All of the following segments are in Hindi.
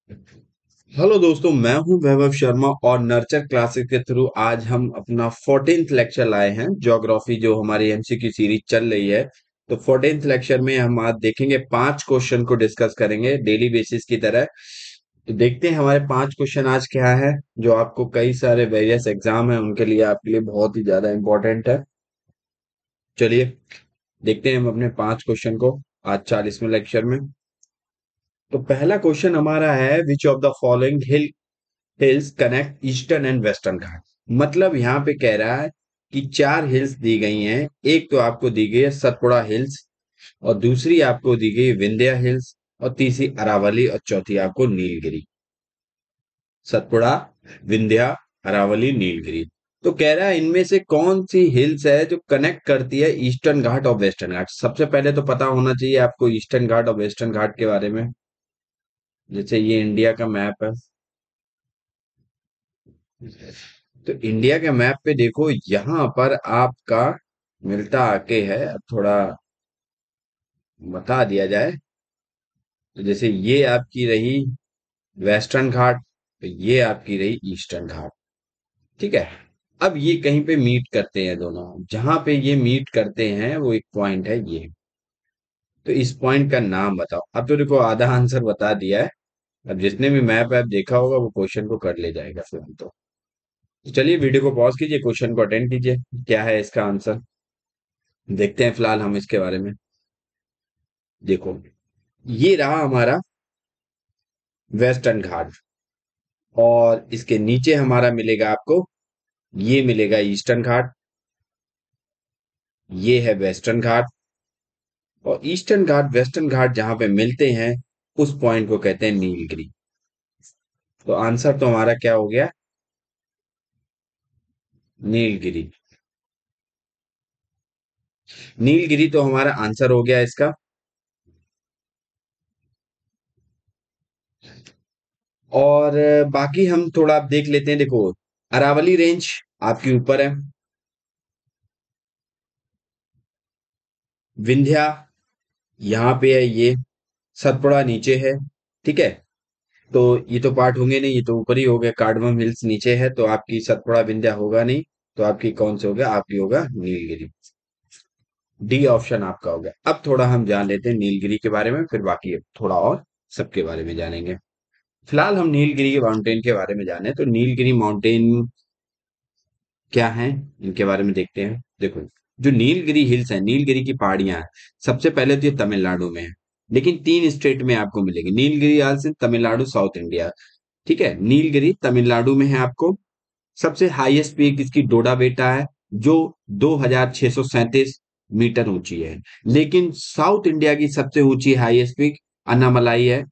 हेलो दोस्तों, मैं हूं वैभव शर्मा और नर्चर क्लासेस के थ्रू आज हम अपना 14th लेक्चर लाए हैं। ज्योग्राफी जो हमारी एमसीक्यू सीरीज चल रही है, तो 14th लेक्चर में हम आज देखेंगे 5 क्वेश्चन को डिस्कस करेंगे डेली बेसिस की तरह। तो देखते हैं हमारे 5 क्वेश्चन आज क्या है, जो आपको कई सारे वेरियस एग्जाम है उनके लिए आपके लिए बहुत ही ज्यादा इंपॉर्टेंट है। चलिए देखते हैं हम अपने 5 क्वेश्चन को आज 40वें लेक्चर में। तो पहला क्वेश्चन हमारा है, which of the following hills connect eastern and western Ghat. मतलब यहाँ पे कह रहा है कि 4 हिल्स दी गई हैं। एक तो आपको दी गई है सतपुड़ा हिल्स, और दूसरी आपको दी गई विंध्या हिल्स, और तीसरी अरावली, और चौथी आपको नीलगिरी। सतपुड़ा, विंध्या, अरावली, नीलगिरी। तो कह रहा है इनमें से कौन सी हिल्स है जो कनेक्ट करती है ईस्टर्न घाट और वेस्टर्न घाट। सबसे पहले तो पता होना चाहिए आपको ईस्टर्न घाट और वेस्टर्न घाट के बारे में। जैसे ये इंडिया का मैप है, तो इंडिया के मैप पे देखो यहाँ पर आपका मिलता आके है। अब थोड़ा बता दिया जाए, तो जैसे ये आपकी रही वेस्टर्न घाट, तो ये आपकी रही ईस्टर्न घाट। ठीक है। अब ये कहीं पे मीट करते हैं दोनों, जहां पे ये मीट करते हैं वो एक पॉइंट है ये। तो इस पॉइंट का नाम बताओ। अब तो देखो आधा आंसर बता दिया है। अब जिसने भी मैप ऐप देखा होगा वो क्वेश्चन को कर ले जाएगा फिर तो चलिए वीडियो को पॉज कीजिए, क्वेश्चन को अटेंड कीजिए, क्या है इसका आंसर। देखते हैं फिलहाल हम इसके बारे में। देखो ये रहा हमारा वेस्टर्न घाट, और इसके नीचे हमारा मिलेगा आपको, ये मिलेगा ईस्टर्न घाट। ये है वेस्टर्न घाट, और ईस्टर्न घाट वेस्टर्न घाट जहां पे मिलते हैं उस पॉइंट को कहते हैं नीलगिरी। तो आंसर तो हमारा क्या हो गया, नीलगिरी। नीलगिरी तो हमारा आंसर हो गया इसका। और बाकी हम थोड़ा आप देख लेते हैं। देखो अरावली रेंज आपके ऊपर है, विंध्या यहाँ पे है, ये सतपुड़ा नीचे है। ठीक है। तो ये तो पार्ट होंगे नहीं, ये तो ऊपर ही हो गया। कार्डमम हिल्स नीचे है, तो आपकी सतपुड़ा विंध्या होगा नहीं। तो आपकी कौन से हो गया, आपकी होगा नीलगिरी। डी ऑप्शन आपका हो गया। अब थोड़ा हम जान लेते हैं नीलगिरी के बारे में, फिर बाकी थोड़ा और सबके बारे में जानेंगे। फिलहाल हम नीलगिरी के माउंटेन के बारे में जाने, तो नीलगिरी माउंटेन क्या है, इनके बारे में देखते हैं। देखो जो नीलगिरी हिल्स है, नीलगिरी की पहाड़ियां हैं, सबसे पहले तो ये तमिलनाडु में है, लेकिन 3 स्टेट में आपको मिलेगी नीलगिरी हिल्स इन तमिलनाडु, साउथ इंडिया। ठीक है। नीलगिरी तमिलनाडु में है आपको। सबसे हाईएस्ट पीक इसकी डोडा बेटा है, जो 2637 मीटर ऊंची है। लेकिन साउथ इंडिया की सबसे ऊंची हाईएस्ट पीक अन्नामलाई है।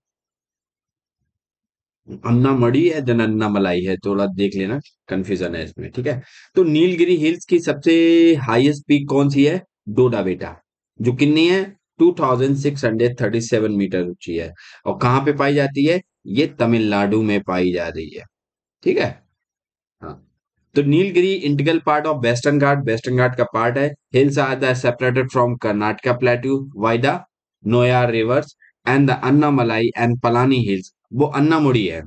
अन्नामड़ी है जन अन्नामलाई है, थोड़ा देख लेना, कंफ्यूजन है इसमें। ठीक है। तो नीलगिरी हिल्स की सबसे हाईएस्ट पीक कौन सी है, डोडा बेटा, जो कितनी है 2637 मीटर ऊंची है। और कहाँ पे पाई जाती है, ये तमिलनाडु में पाई जा रही है। ठीक है। हाँ। तो Nilgiri integral part of western Ghat, western Ghat का पार्ट है। Hills are the separated from Karnataka plateau by the Noyar rivers and the Annamalai and Palani hills, वो अन्नामुड़ी है।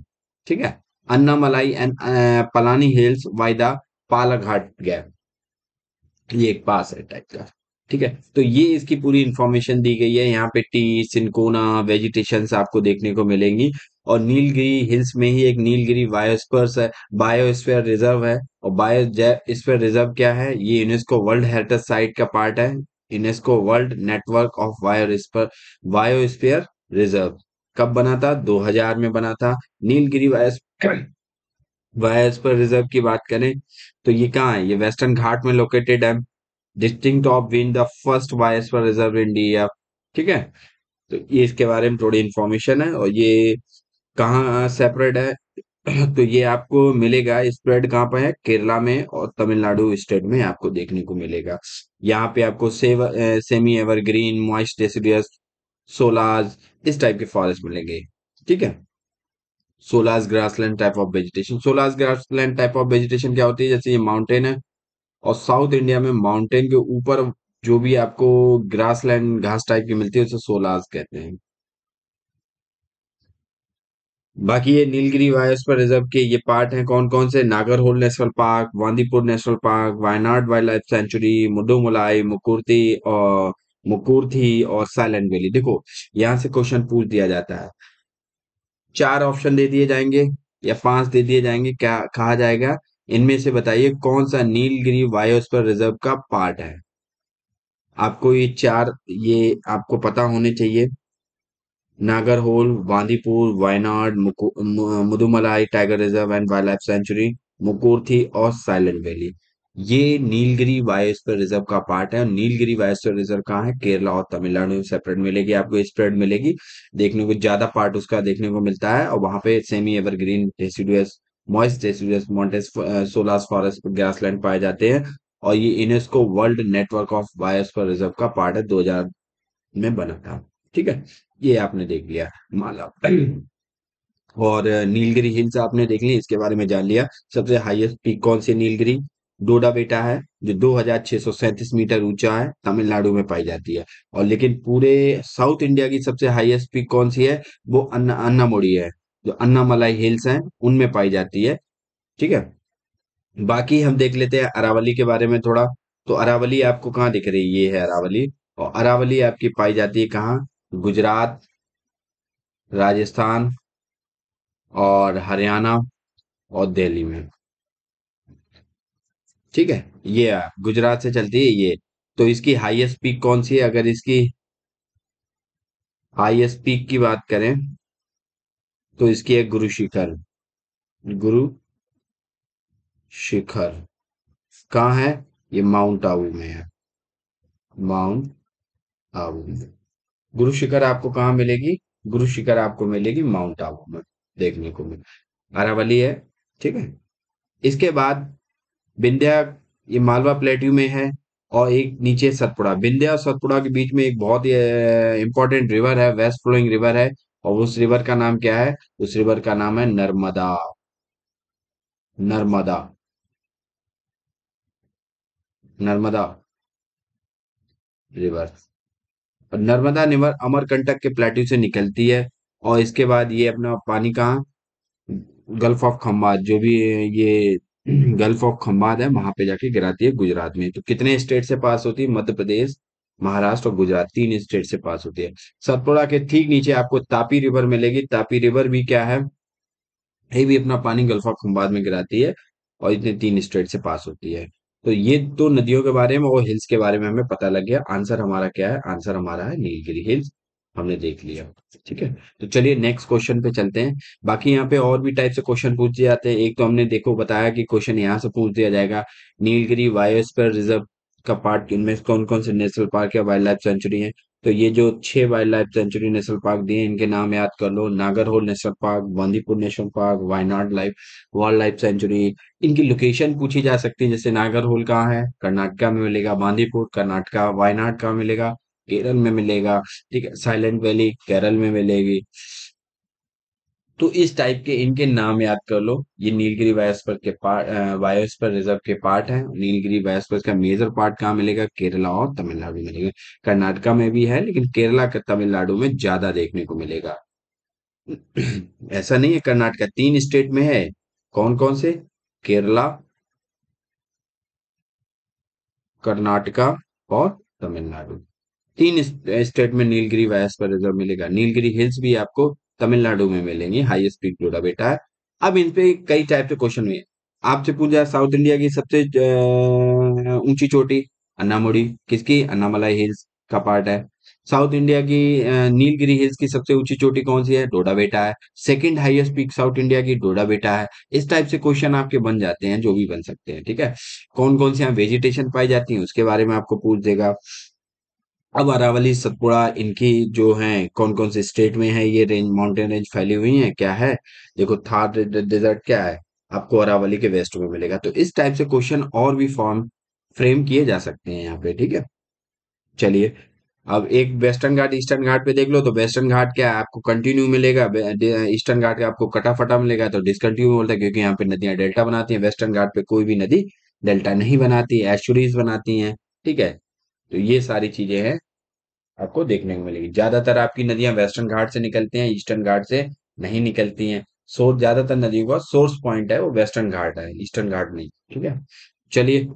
ठीक है। Annamalai and Palani hills by the Palghat gap, ये एक पास है टाइप का। ठीक है। तो ये इसकी पूरी इंफॉर्मेशन दी गई है। यहाँ पे टी, सिंकोना वेजिटेशंस आपको देखने को मिलेंगी। और नीलगिरी हिल्स में ही एक नीलगिरी बायोस्फीयर है, बायोस्फीयर रिजर्व है। और बायोस्फीयर रिजर्व क्या है, ये यूनेस्को वर्ल्ड हेरिटेज साइट का पार्ट है। UNESCO world network of biosphere biosphere reserve कब बना था, 2000 में बना था। नीलगिरी बायोस्फीयर रिजर्व की बात करें तो ये कहाँ है, ये वेस्टर्न घाट में लोकेटेड है। Distinct of being the first biosphere reserve in India. ठीक है। तो ये इसके बारे में थोड़ी इंफॉर्मेशन है। और ये कहाँ सेपरेट है, तो ये आपको मिलेगा, स्प्रेड कहाँ पे है, केरला में और तमिलनाडु स्टेट में आपको देखने को मिलेगा। यहाँ पे आपको सेमी एवरग्रीन, मॉइस्ट डेसिडियस, सोलाज, इस टाइप के फॉरेस्ट मिलेंगे। ठीक है। Solas grassland type of vegetation, solas grassland type of vegetation क्या होती है, जैसे ये माउंटेन है, और साउथ इंडिया में माउंटेन के ऊपर जो भी आपको ग्रासलैंड घास टाइप की मिलती है उसे सोलास कहते हैं। बाकी ये नीलगिरी बायोस्फीयर रिजर्व के ये पार्ट हैं कौन कौन से, Nagarhole national park, Bandipur national park, Wayanad wildlife sanctuary, Mudumalai, Mukurthi और साइलेंट वैली। देखो यहाँ से क्वेश्चन पूछ दिया जाता है, चार ऑप्शन दे दिए जाएंगे या पांच दे दिए जाएंगे, क्या कहा जाएगा, इनमें से बताइए कौन सा नीलगिरी बायोस्फीयर रिजर्व का पार्ट है। आपको ये चार, ये आपको पता होने चाहिए। Nagarhole, Bandipur, Wayanad, Mudumalai tiger reserve and wild life sanctuary, Mukurthi और साइलेंट वैली। ये नीलगिरी बायोस्फीयर रिजर्व का पार्ट है। और नीलगिरी बायोस्फीयर रिजर्व कहाँ है, केरला और तमिलनाडु में सेपरेट मिलेगी, आपको स्प्रेड मिलेगी देखने को, ज्यादा पार्ट उसका देखने को मिलता है। और वहां पे semi evergreen deciduous, moist deciduous, Montez solas forest, grassland पाए जाते हैं। और ये UNESCO world network of biosphere reserve का पार्ट है, 2000 में बना था। ठीक है, ये आपने देख लिया माला। और नीलगिरी हिल्स आपने देख ली, इसके बारे में जान लिया। सबसे हाईएस्ट पीक कौन सी है, नीलगिरी डोडा बेटा है, जो 2637 मीटर ऊंचा है, तमिलनाडु में पाई जाती है। और लेकिन पूरे साउथ इंडिया की सबसे हाईएस्ट पीक कौन सी है, वो अन्नामुड़ी है, जो अन्नामलाई हिल्स हैं उनमें पाई जाती है। ठीक है, बाकी हम देख लेते हैं अरावली के बारे में थोड़ा। तो अरावली आपको कहाँ दिख रही है, ये है अरावली। और अरावली आपकी पाई जाती है कहाँ, गुजरात, राजस्थान और हरियाणा और दिल्ली में। ठीक है, ये गुजरात से चलती है ये। तो इसकी हाईएस्ट पीक कौन सी है, अगर इसकी हाईएस्ट पीक की बात करें तो इसकी है गुरु शिखर। गुरु शिखर कहाँ है, ये माउंट आबू में है, माउंट आबू में। गुरु शिखर आपको कहाँ मिलेगी, गुरु शिखर आपको मिलेगी माउंट आबू में देखने को मिले, अरावली है। ठीक है, इसके बाद विंध्या, ये मालवा प्लेट्यू में है। और एक नीचे सतपुड़ा, विंध्या और सतपुड़ा के बीच में एक बहुत ही इंपॉर्टेंट रिवर है, वेस्ट फ्लोइंग रिवर है। और उस रिवर का नाम क्या है, उस रिवर का नाम है नर्मदा। नर्मदा, नर्मदा रिवर। और नर्मदा रिवर अमरकंटक के प्लेट्यू से निकलती है। और इसके बाद ये अपना पानी कहाँ, गल्फ ऑफ खम्बात, जो भी ये गल्फ ऑफ खम्बात है वहां पे जाके गिराती है गुजरात में। तो कितने स्टेट से पास होती है, मध्य प्रदेश, महाराष्ट्र और गुजरात, तीन स्टेट से पास होती है। सतपुड़ा के ठीक नीचे आपको तापी रिवर मिलेगी। तापी रिवर भी क्या है, ये भी अपना पानी गल्फ ऑफ खम्बात में गिराती है। और इतने तीन स्टेट से पास होती है। तो ये तो नदियों के बारे में और हिल्स के बारे में हमें पता लग गया। आंसर हमारा क्या है, आंसर हमारा है नीलगिरी हिल्स, हमने देख लिया। ठीक है, तो चलिए नेक्स्ट क्वेश्चन पे चलते हैं। बाकी यहाँ पे और भी टाइप से क्वेश्चन पूछ दिए जाते हैं। एक तो हमने देखो बताया कि क्वेश्चन यहाँ से पूछ दिया जाएगा, नीलगिरी बायोस्फीयर रिजर्व का पार्ट, इनमें कौन कौन से नेशनल पार्क या वाइल्ड लाइफ सेंचुरी है। तो ये जो 6 wildlife sanctuary national park दिए हैं, इनके नाम याद कर लो, Nagarhole national park, Bandipur national park, Wayanad life wildlife sanctuary. इनकी लोकेशन पूछी जा सकती है, जैसे नागरहोल कहाँ है, कर्नाटका में मिलेगा, बांदीपुर कर्नाटका, वायनाड कहाँ मिलेगा, केरल में मिलेगा। ठीक है, साइलेंट वैली केरल में मिलेगी। तो इस टाइप के इनके नाम याद कर लो। ये नीलगिरी बायोस्फीयर के पार्ट, बायोस्फीयर रिजर्व के पार्ट है। नीलगिरी बायोस्फीयर का मेजर पार्ट कहाँ मिलेगा, केरला और तमिलनाडु में मिलेगा। कर्नाटका में भी है, लेकिन केरला का तमिलनाडु में ज्यादा देखने को मिलेगा। ऐसा नहीं है, कर्नाटका तीन स्टेट में है। कौन कौन से, केरला, कर्नाटका और तमिलनाडु, तीन स्टेट में नीलगिरी बायोस्फीयर रिजर्व मिलेगा। नीलगिरी हिल्स भी आपको तमिलनाडु में मिलेंगी, हाईएस्ट पीक डोडा बेटा है। अब इन पे कई टाइप के क्वेश्चन हुए। आपसे पूछा साउथ इंडिया की सबसे ऊंची चोटी, अन्नामुड़ी किसकी, अन्नामलाई हिल्स का पार्ट है। साउथ इंडिया की नीलगिरी हिल्स की सबसे ऊंची चोटी कौन सी है, डोडा बेटा है। Second highest peak south India की, डोडा बेटा है। इस टाइप से क्वेश्चन आपके बन जाते हैं, जो भी बन सकते हैं। ठीक है, कौन कौन सी यहाँ वेजिटेशन पाई जाती है उसके बारे में आपको पूछ देगा। अब अरावली सतपुड़ा इनकी जो है कौन कौन से स्टेट में है, ये रेंज माउंटेन रेंज फैली हुई है, क्या है, देखो थार डेजर्ट क्या है, आपको अरावली के वेस्ट में मिलेगा। तो इस टाइप से क्वेश्चन और भी फॉर्म फ्रेम किए जा सकते हैं यहाँ पे। ठीक है, चलिए अब एक वेस्टर्न घाट ईस्टर्न घाट पे देख लो। तो वेस्टर्न घाट क्या है, आपको कंटिन्यू मिलेगा, ईस्टर्न घाट का आपको कटा फटा मिलेगा। तो डिसकंटिन्यू बोलता है, क्योंकि यहाँ पे नदियां डेल्टा बनाती हैं। वेस्टर्न घाट पे कोई भी नदी डेल्टा नहीं बनाती, एस्चुरीज बनाती हैं। ठीक है, तो ये सारी चीजें हैं, आपको देखने को मिलेगी। ज्यादातर आपकी नदियां वेस्टर्न घाट से निकलती हैं, ईस्टर्न घाट से नहीं निकलती हैं। सोर्स, ज्यादातर नदियों का सोर्स पॉइंट है वो वेस्टर्न घाट है, ईस्टर्न घाट नहीं। ठीक है, चलिए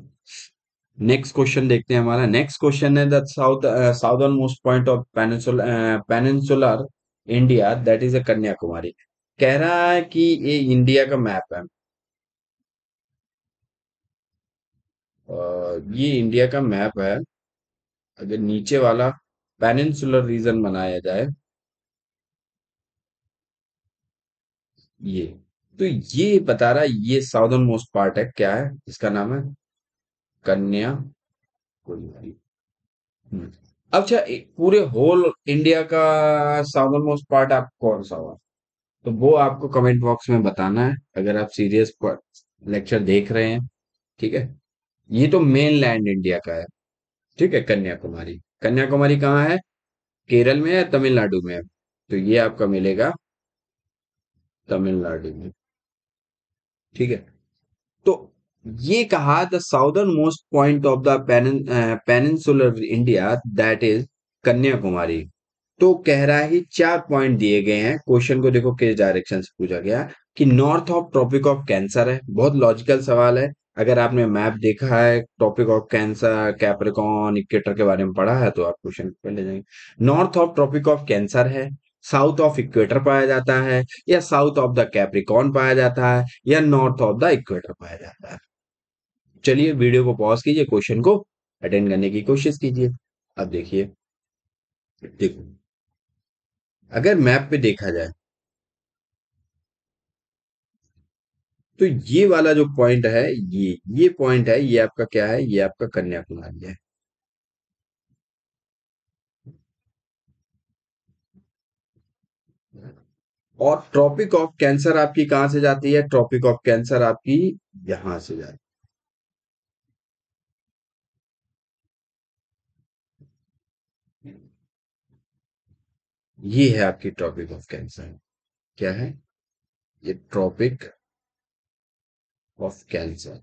नेक्स्ट क्वेश्चन देखते हैं। हमारा नेक्स्ट क्वेश्चन है the southern most point of peninsular India that is a Kanyakumari. कह रहा है कि ये इंडिया का मैप है। ये इंडिया का मैप है। अगर नीचे वाला पेनिनसुलर रीजन बनाया जाए, ये, तो ये बता रहा है ये साउदर्न मोस्ट पार्ट है, क्या है इसका नाम है कन्याकुमारी। हम्म। अच्छा, पूरे होल इंडिया का साउदर्न मोस्ट पार्ट आप कौन सा हुआ, तो वो आपको कमेंट बॉक्स में बताना है अगर आप सीरियस लेक्चर देख रहे हैं। ठीक है, ये तो मेन लैंड इंडिया का है। ठीक है, कन्याकुमारी, कन्याकुमारी कहाँ है, केरल में है, तमिलनाडु में है, तो ये आपका मिलेगा तमिलनाडु में। ठीक है, तो ये कहा the southern most point of the peninsular India that is Kanyakumari. तो कह रहा है कि 4 पॉइंट दिए गए हैं। क्वेश्चन को देखो किस डायरेक्शन से पूछा गया है, कि north of tropic of Cancer है। बहुत लॉजिकल सवाल है। अगर आपने मैप देखा है, tropic of Cancer, Capricorn, equator के बारे में पढ़ा है, तो आप क्वेश्चन पे ले जाएंगे। North of tropic of Cancer है, साउथ ऑफ इक्वेटर पाया जाता है, या साउथ ऑफ द कैप्रिकॉर्न पाया जाता है, या नॉर्थ ऑफ द इक्वेटर पाया जाता है। चलिए वीडियो को पॉज कीजिए, क्वेश्चन को अटेंड करने की कोशिश कीजिए। अब देखिए, देखो अगर मैप पे देखा जाए, तो ये वाला जो पॉइंट है, ये पॉइंट है, ये आपका क्या है, ये आपका कन्याकुमारी है। और ट्रॉपिक ऑफ कैंसर आपकी कहां से जाती है, ट्रॉपिक ऑफ कैंसर आपकी यहां से जाती है। ये है आपकी ट्रॉपिक ऑफ कैंसर। क्या है ये, ट्रॉपिक ऑफ कैंसर।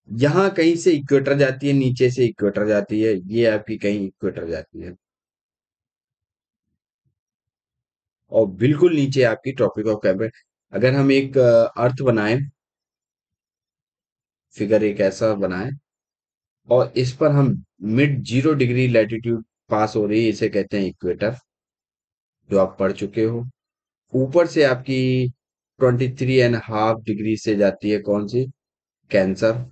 यहां कहीं से इक्वेटर जाती है, नीचे से इक्वेटर जाती है, ये आपकी कहीं इक्वेटर जाती है, और बिल्कुल नीचे आपकी ट्रॉपिक ऑफ कैंसर। अगर हम एक अर्थ बनाएं, फिगर एक ऐसा बनाएं, और इस पर हम मिड 0 डिग्री लैटिट्यूड पास हो रही है, इसे कहते हैं इक्वेटर, जो आप पढ़ चुके हो। ऊपर से आपकी 23.5 डिग्री से जाती है कौन सी, कैंसर।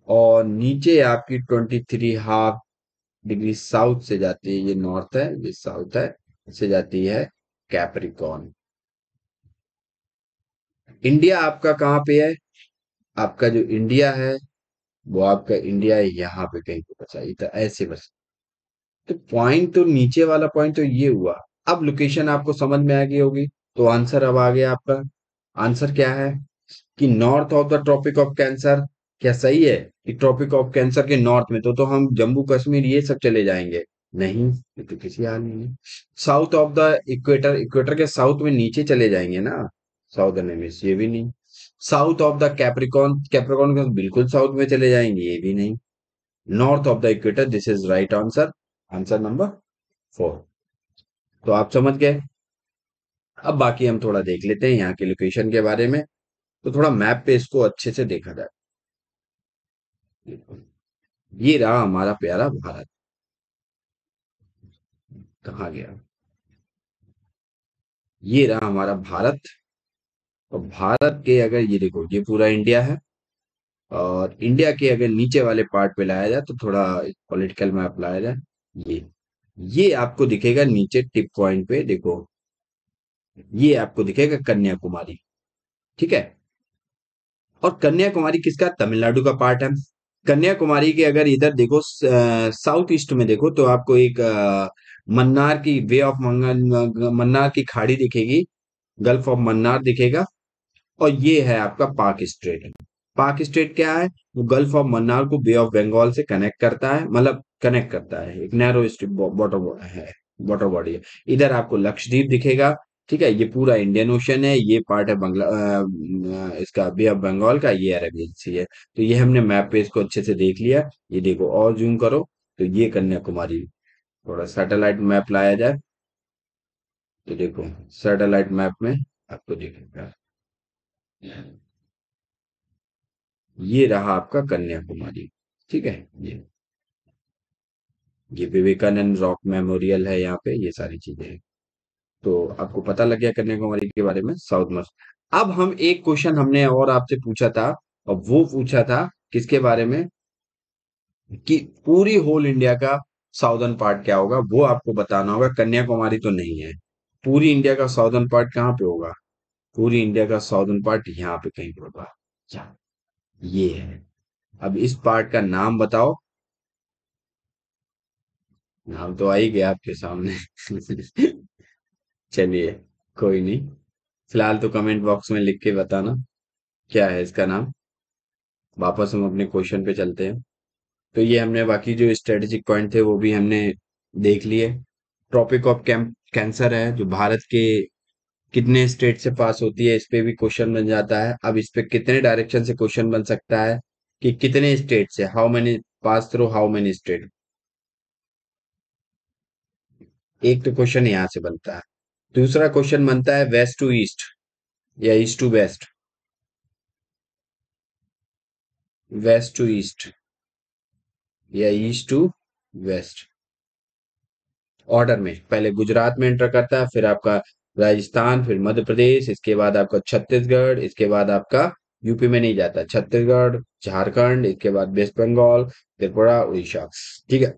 और नीचे आपकी 23.5 डिग्री साउथ से जाती है, ये नॉर्थ है, ये साउथ है, से जाती है कैप्रिकॉर्न। इंडिया आपका कहाँ पे है, आपका जो इंडिया है, वो आपका इंडिया यहाँ पे कहीं पे बचा, तो ऐसे बस। तो पॉइंट तो नीचे वाला पॉइंट तो ये हुआ। अब लोकेशन आपको समझ में आ गई होगी, तो आंसर अब आ गया आपका। आंसर क्या है, कि north of the tropic of Cancer. क्या सही है कि ट्रॉपिक ऑफ कैंसर के नॉर्थ में तो हम जम्मू कश्मीर ये सब चले जाएंगे? नहीं, ये तो किसी हाल में नहीं। South of the equator, equator के साउथ में नीचे चले जाएंगे ना, साउदर्न हेमिस्फीयर, ये भी नहीं। South of the Capricorn, Capricorn के बिल्कुल साउथ में चले जाएंगे, ये भी नहीं। North of the equator, this is right answer, answer number 4। तो आप समझ गए। अब बाकी हम थोड़ा देख लेते हैं यहाँ के लोकेशन के बारे में। तो थोड़ा मैप पे इसको अच्छे से देखा जाए। ये रहा हमारा प्यारा भारत। कहाँ गया, ये रहा हमारा भारत। और भारत के अगर ये देखो, ये पूरा इंडिया है। और इंडिया के अगर नीचे वाले पार्ट पे लाया जाए, तो थोड़ा पॉलिटिकल मैप लाया जाए, ये ये आपको दिखेगा नीचे टिप पॉइंट पे, देखो ये आपको दिखेगा कन्याकुमारी। ठीक है, और कन्याकुमारी किसका, तमिलनाडु का पार्ट है। कन्याकुमारी के अगर इधर देखो, साउथ ईस्ट में देखो, तो आपको एक मन्नार की वे ऑफ मन्नार की खाड़ी दिखेगी, गल्फ ऑफ मन्नार दिखेगा। और ये है आपका पाक स्ट्रेट। पाक स्ट्रेट क्या है, वो गल्फ ऑफ मन्नार को बे ऑफ बंगाल से कनेक्ट करता है, मतलब कनेक्ट करता है, एक नैरो स्ट्रिप वाटर है, वाटर बॉडी है। इधर आपको लक्षद्वीप दिखेगा। ठीक है, ये पूरा इंडियन ओशन है, ये पार्ट है इसका बे ऑफ बंगाल का, ये अरेबियन सी है। तो ये हमने मैप पे इसको अच्छे से देख लिया। ये देखो और जूम करो, तो ये कन्याकुमारी, थोड़ा सैटेलाइट मैप लाया जाए, तो देखो सैटेलाइट मैप में आपको दिखेगा, ये रहा आपका कन्याकुमारी। ठीक है, ये विवेकानंद रॉक मेमोरियल है, यहाँ पे ये सारी चीजें हैं। तो आपको पता लग गया कन्याकुमारी के बारे में, साउथ मस्ट। अब हम एक क्वेश्चन हमने और आपसे पूछा था, और वो पूछा था किसके बारे में, कि पूरी होल इंडिया का साउदर्न पार्ट क्या होगा, वो आपको बताना होगा। कन्याकुमारी तो नहीं है। पूरी इंडिया का साउदर्न पार्ट कहाँ पे होगा? पूरी इंडिया का साउदर्न पार्ट यहाँ पे कहीं पे होगा। क्या ये है? अब इस पार्ट का नाम बताओ। नाम तो आ ही गया आपके सामने। चलिए, कोई नहीं, फिलहाल तो कमेंट बॉक्स में लिख के बताना क्या है इसका नाम। वापस हम अपने क्वेश्चन पे चलते हैं। तो ये हमने बाकी जो स्ट्रेटेजिक पॉइंट थे वो भी हमने देख लिए। ट्रॉपिक ऑफ कैंसर है जो भारत के कितने स्टेट से पास होती है, इस पे भी क्वेश्चन बन जाता है। अब इस पे कितने डायरेक्शन से क्वेश्चन बन सकता है, कि कितने स्टेट से, how many pass through how many state. एक तो क्वेश्चन यहाँ से बनता है। दूसरा क्वेश्चन बनता है वेस्ट टू ईस्ट या east to west. West to east या ईस्ट टू वेस्ट, ऑर्डर में पहले गुजरात में एंटर करता है, फिर आपका राजस्थान, फिर मध्य प्रदेश, इसके बाद आपका छत्तीसगढ़, इसके बाद आपका यूपी में नहीं जाता, छत्तीसगढ़, झारखंड, इसके बाद वेस्ट बंगाल, त्रिपुरा, उड़ीसा। ठीक है।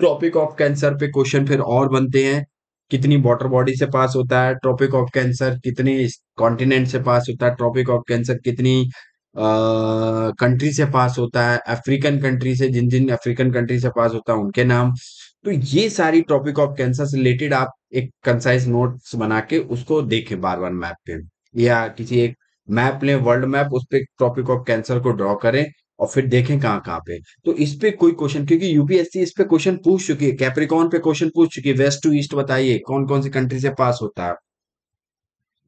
ट्रॉपिक ऑफ कैंसर पे क्वेश्चन फिर और बनते हैं। कितनी वाटर बॉडी से पास होता है ट्रॉपिक ऑफ कैंसर, कितने कॉन्टिनेंट से पास होता है ट्रॉपिक ऑफ कैंसर, कितनी कंट्री से पास होता है, अफ्रीकन कंट्री से, जिन जिन अफ्रीकन कंट्री से पास होता है उनके नाम। तो ये सारी ट्रॉपिक ऑफ कैंसर से रिलेटेड आप एक कंसाइज नोट्स बना के उसको देखें बार बार मैप पे, या किसी एक मैप लें, वर्ल्ड मैप, उस पे ट्रॉपिक ऑफ कैंसर को ड्रॉ करें और फिर देखें कहाँ कहाँ पे। तो इस पे कोई क्वेश्चन, क्योंकि यूपीएससी इस पे क्वेश्चन पूछ चुकी है, कैप्रिकॉन पे क्वेश्चन पूछ चुकी है, वेस्ट टू ईस्ट बताइए कौन कौन सी कंट्री से पास होता है,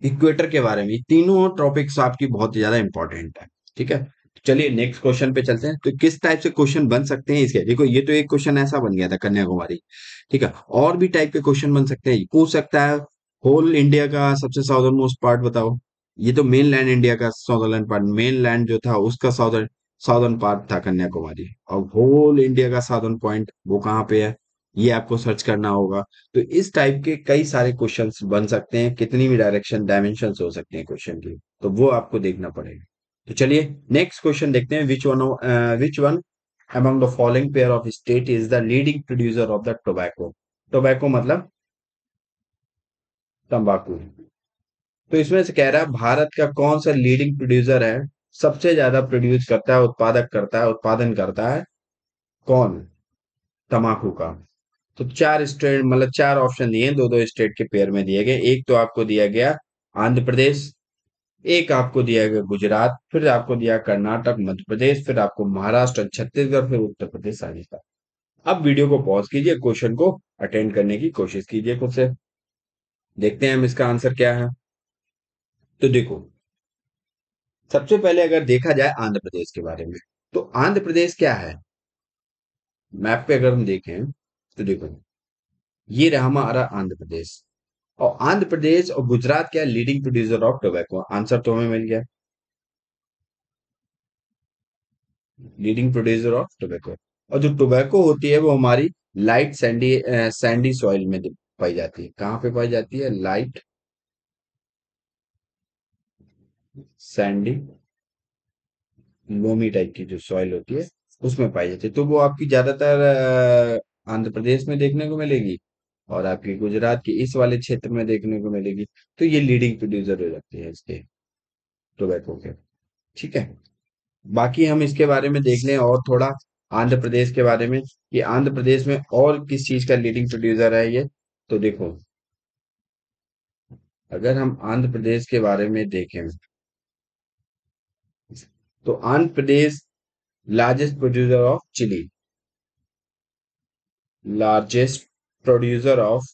इक्वेटर के बारे में। ये तीनों टॉपिक्स आपकी बहुत ज्यादा इंपॉर्टेंट है। ठीक है। चलिए नेक्स्ट क्वेश्चन पे चलते हैं। तो किस टाइप से क्वेश्चन बन सकते हैं इसके, देखो ये तो एक क्वेश्चन ऐसा बन गया था कन्याकुमारी। ठीक है, और भी टाइप के क्वेश्चन बन सकते हैं, पूछ सकता है होल इंडिया का सबसे साउदर्न मोस्ट पार्ट बताओ। ये तो मेन लैंड इंडिया का साउदर्न पार्ट, मेन लैंड जो था उसका साउदर्न साउदर्न पार्ट था कन्याकुमारी, और होल इंडिया का साउदर्न पॉइंट वो कहाँ पे है, ये आपको सर्च करना होगा। तो इस टाइप के कई सारे क्वेश्चंस बन सकते हैं, कितनी भी डायरेक्शन डायमेंशंस हो सकते हैं क्वेश्चन की, तो वो आपको देखना पड़ेगा। तो चलिए नेक्स्ट क्वेश्चन देखते हैं। Which one among the following pair of state is the leading producer of the tobacco। Tobacco मतलब तंबाकू। तो इसमें से कह रहा है भारत का कौन सा लीडिंग प्रोड्यूसर है, सबसे ज्यादा प्रोड्यूस करता है, उत्पादक करता है, उत्पादन करता है, कौन, तंबाकू का। तो चार स्टेट, मतलब चार ऑप्शन दिए, दो दो स्टेट के पेयर में दिए गए। एक तो आपको दिया गया आंध्र प्रदेश, एक आपको दिया गया गुजरात, फिर आपको दिया कर्नाटक, मध्य प्रदेश, फिर आपको महाराष्ट्र, छत्तीसगढ़, फिर उत्तर प्रदेश, राजस्थान। अब वीडियो को पॉज कीजिए, क्वेश्चन को अटेंड करने की कोशिश कीजिए खुद से। देखते हैं हम इसका आंसर क्या है। तो देखो, सबसे पहले अगर देखा जाए आंध्र प्रदेश के बारे में, तो आंध्र प्रदेश क्या है, मैप पे अगर हम देखें तो देखो ये रहा हमारा आंध्र प्रदेश। और आंध्र प्रदेश और गुजरात क्या leading producer of tobacco, answer तो हमें मिल गया, लीडिंग प्रोड्यूसर ऑफ टोबैको। और जो टोबैको होती है वो हमारी लाइट सैंडी सैंडी सॉइल में पाई जाती है। कहाँ पे पाई जाती है? लाइट सैंडी लोमी टाइप की जो सॉइल होती है उसमें पाई जाती है। तो वो आपकी ज्यादातर आंध्र प्रदेश में देखने को मिलेगी, और आपकी गुजरात के इस वाले क्षेत्र में देखने को मिलेगी। तो ये लीडिंग प्रोड्यूसर हो जाती है इसके, टोबैको के। ठीक है। बाकी हम इसके बारे में देख लें और थोड़ा, आंध्र प्रदेश के बारे में, कि आंध्र प्रदेश में और किस चीज का लीडिंग प्रोड्यूसर है ये। तो देखो, अगर हम आंध्र प्रदेश के बारे में देखें, तो Andhra Pradesh largest producer of chilli, largest producer of